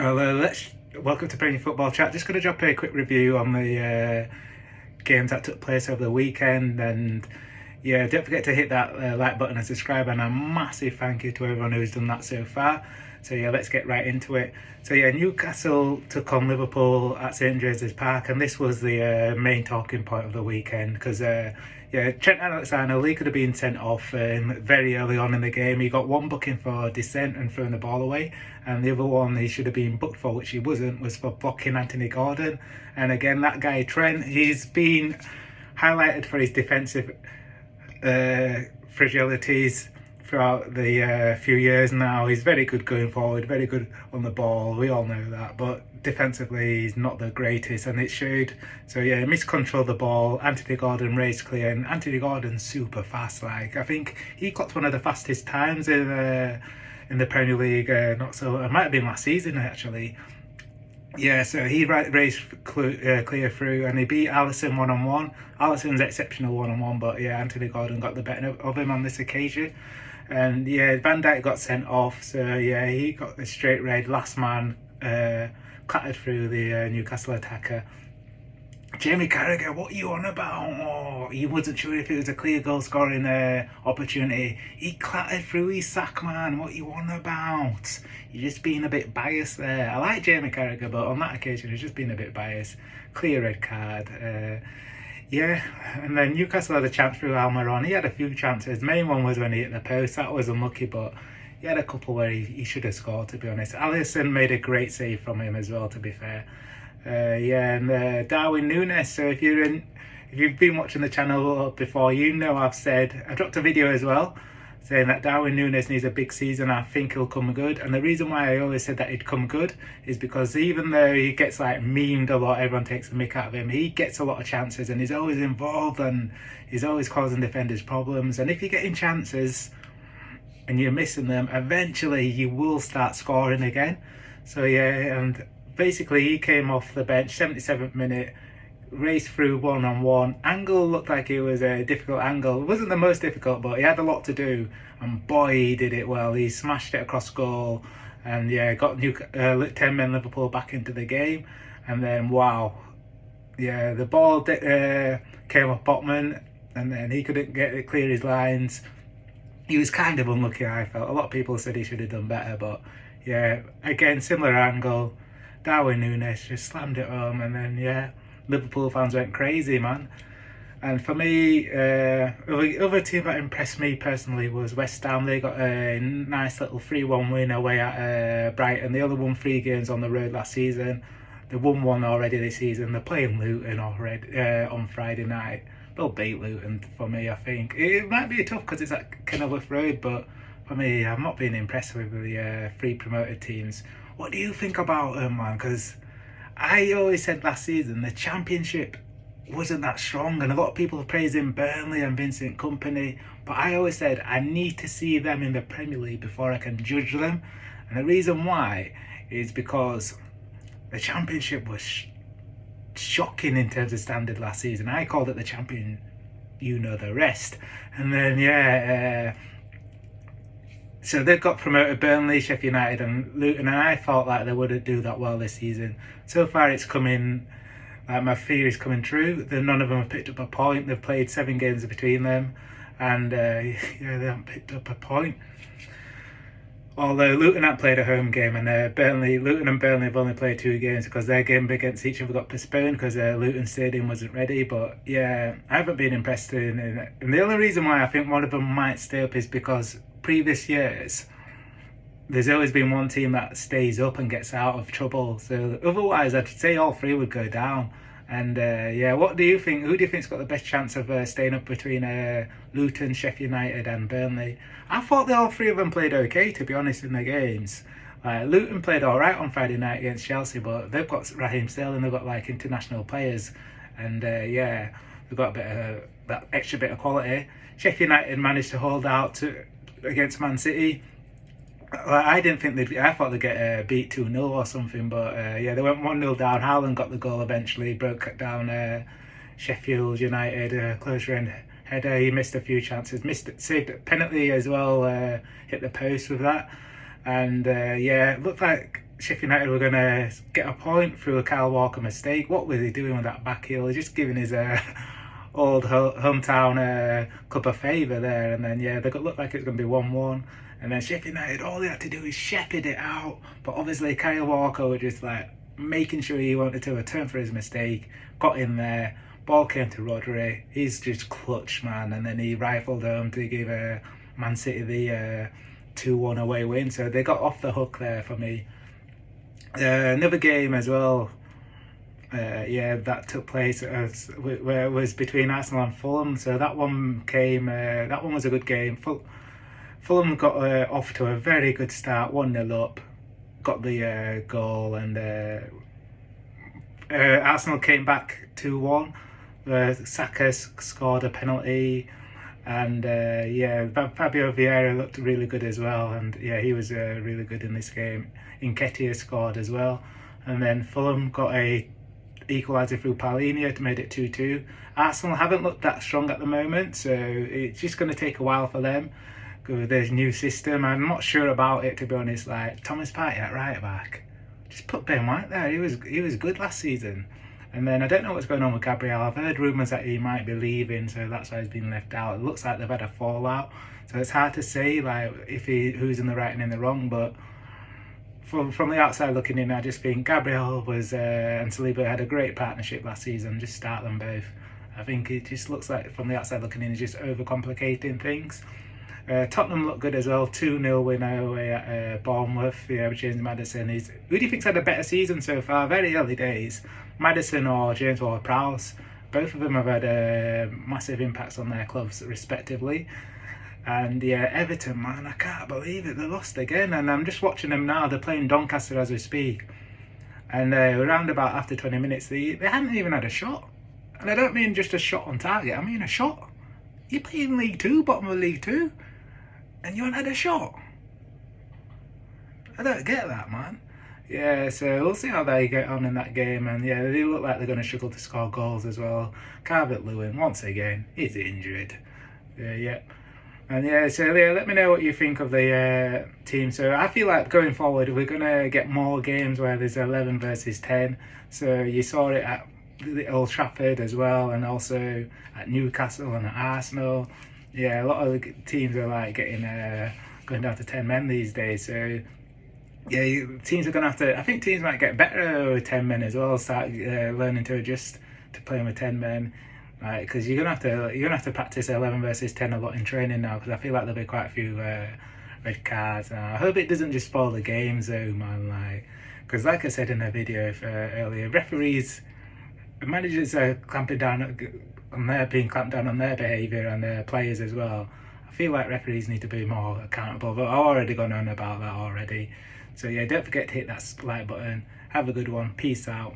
Welcome to Premier Football Chat. Just going to drop a quick review on the games that took place over the weekend, and yeah, don't forget to hit that like button and subscribe, and a massive thank you to everyone who's done that so far. So yeah, let's get right into it. So yeah, Newcastle took on Liverpool at St James's Park, and this was the main talking point of the weekend because Trent Alexander-Arnold could have been sent off very early on in the game. He got one booking for dissent and throwing the ball away, and the other one he should have been booked for, which he wasn't, was for blocking Anthony Gordon. And again, that guy Trent, he's been highlighted for his defensive fragilities throughout the few years now. He's very good going forward, very good on the ball, we all know that, but defensively he's not the greatest, and it showed. So yeah, he miscontrolled the ball, Anthony Gordon raced clear, and Anthony Gordon's super fast. Like, I think he clocked one of the fastest times in the Premier League, it might have been last season actually. Yeah, so he raced clear through, and he beat Alisson one-on-one. Alisson's exceptional one-on-one, but yeah, Anthony Gordon got the better of him on this occasion. And yeah, Van Dijk got sent off, so yeah, he got the straight red. Last man clattered through the Newcastle attacker. Jamie Carragher, what are you on about? Oh, he wasn't sure if it was a clear goal scoring opportunity. He clattered through his sack, man. What are you on about? You're just being a bit biased there. I like Jamie Carragher, but on that occasion, he's just been a bit biased. Clear red card. Yeah, and then Newcastle had a chance through Almiron. He had a few chances. Main one was when he hit the post. That was unlucky, but he had a couple where he should have scored, to be honest. Alisson made a great save from him as well, to be fair. And Darwin Nunez. So if you've been watching the channel before, you know I dropped a video as well saying that Darwin Nunez needs a big season. I think he'll come good, and the reason why I always said that he'd come good is because even though he gets like memed a lot, everyone takes the mick out of him, he gets a lot of chances and he's always involved and he's always causing defenders problems. And if you're getting chances and you're missing them, eventually you will start scoring again. So yeah, and basically he came off the bench, 77th minute, raced through one-on-one. Angle looked like it was a difficult angle. It wasn't the most difficult, but he had a lot to do, and boy, he did it well. He smashed it across goal, and yeah, got 10 men Liverpool back into the game. And then wow, yeah, the ball came off Botman, and then he couldn't get it, clear his lines. He was kind of unlucky, I felt. A lot of people said he should have done better, but yeah, again, similar angle. Darwin Nunez just slammed it home, and then yeah, Liverpool fans went crazy, man. And for me, other team that impressed me personally was West Ham. They got a nice little 3-1 win away at Brighton. They only won 3 games on the road last season. They won one already this season. They're playing Luton already on Friday night. They'll beat Luton for me, I think. It might be tough because it's at Kenilworth Road, but for me, I've not been impressed with the 3 promoted teams. What do you think about them, man? Because I always said last season the Championship wasn't that strong, and a lot of people are praising Burnley and Vincent Kompany, but I always said I need to see them in the Premier League before I can judge them. And the reason why is because the Championship was shocking in terms of standard last season. I called it the champion, you know the rest. And then yeah, so they've got promoted Burnley, Sheffield United and Luton, and I thought like they wouldn't do that well this season. So far it's coming, like my fear is coming true. None of them have picked up a point. They've played 7 games between them, and yeah, they haven't picked up a point. Although Luton haven't played a home game, and Luton and Burnley have only played 2 games because their game against each other got postponed because Luton Stadium wasn't ready. But yeah, I haven't been impressed in it. And the only reason why I think one of them might stay up is because previous years there's always been one team that stays up and gets out of trouble. So otherwise I'd say all 3 would go down. And yeah, what do you think? Who do you think's got the best chance of staying up between Luton, Sheffield United and Burnley? I thought all 3 of them played okay, to be honest, in the games. Luton played alright on Friday night against Chelsea, but they've got Raheem Sterling, they've got like international players, and yeah, they've got a bit of that extra bit of quality. Sheffield United managed to hold out against Man City. I didn't think I thought they'd get beat 2-0 or something, but yeah, they went 1-0 down. Haaland got the goal eventually, broke down Sheffield United, close range header. He missed a few chances, saved a penalty as well, hit the post with that. And yeah, it looked like Sheffield United were going to get a point through a Kyle Walker mistake. What was he doing with that back heel? He's just giving his old hometown club a favour there. And then, yeah, they looked like it was going to be 1-1. And then Sheffield United, all they had to do is shepherd it out. But obviously Kyle Walker was just like making sure he wanted to return for his mistake. Got in there. Ball came to Rodri. He's just clutch, man. And then he rifled home to give Man City the 2-1 away win. So they got off the hook there for me. Another game as well, that took place where it was between Arsenal and Fulham. So that one was a good game. Fulham got off to a very good start, 1-0 up, got the goal, and Arsenal came back 2-1. Saka scored a penalty, and Fabio Vieira looked really good as well, and he was really good in this game. Nketiah scored as well, and then Fulham got a equaliser through Paulinho to make it 2-2. Arsenal haven't looked that strong at the moment, so it's just going to take a while for them with this new system. I'm not sure about it, to be honest. Like Thomas Partey at right back, just put Ben White there. He was good last season. And then I don't know what's going on with Gabriel. I've heard rumours that he might be leaving, so that's why he's been left out. It looks like they've had a fallout, so it's hard to say like who's in the right and in the wrong. But from the outside looking in, I just think Gabriel and Saliba had a great partnership last season. Just start them both. I think it just looks like from the outside looking in, he's just overcomplicating things. Tottenham look good as well. 2-0 win away at Bournemouth. With James Maddison. Who do you think's had a better season so far? Very early days. Maddison or James Ward-Prowse. Both of them have had massive impacts on their clubs respectively. And Everton, man, I can't believe it. They lost again, and I'm just watching them now. They're playing Doncaster as we speak, and around about after 20 minutes, they hadn't even had a shot. And I don't mean just a shot on target. I mean a shot. You're playing League 2, bottom of League 2, and you haven't had a shot. I don't get that, man. Yeah, so we'll see how they get on in that game, and they look like they're going to struggle to score goals as well. Calvert-Lewin, once again, is injured. And let me know what you think of the team. So I feel like going forward, we're going to get more games where there's 11 versus 10. So you saw it at Old Trafford as well, and also at Newcastle and at Arsenal. A lot of the teams are like getting going down to 10 men these days. So teams are going to have to. I think teams might get better with 10 men as well. Start learning to adjust to playing with 10 men. Right, because you're gonna have to practice 11 versus 10 a lot in training now. Because I feel like there'll be quite a few red cards. I hope it doesn't just spoil the games though, man. Because like I said in a video earlier, managers are clamping down on being clamped down on their behaviour and their players as well. I feel like referees need to be more accountable. But I've already gone on about that already. So don't forget to hit that like button. Have a good one. Peace out.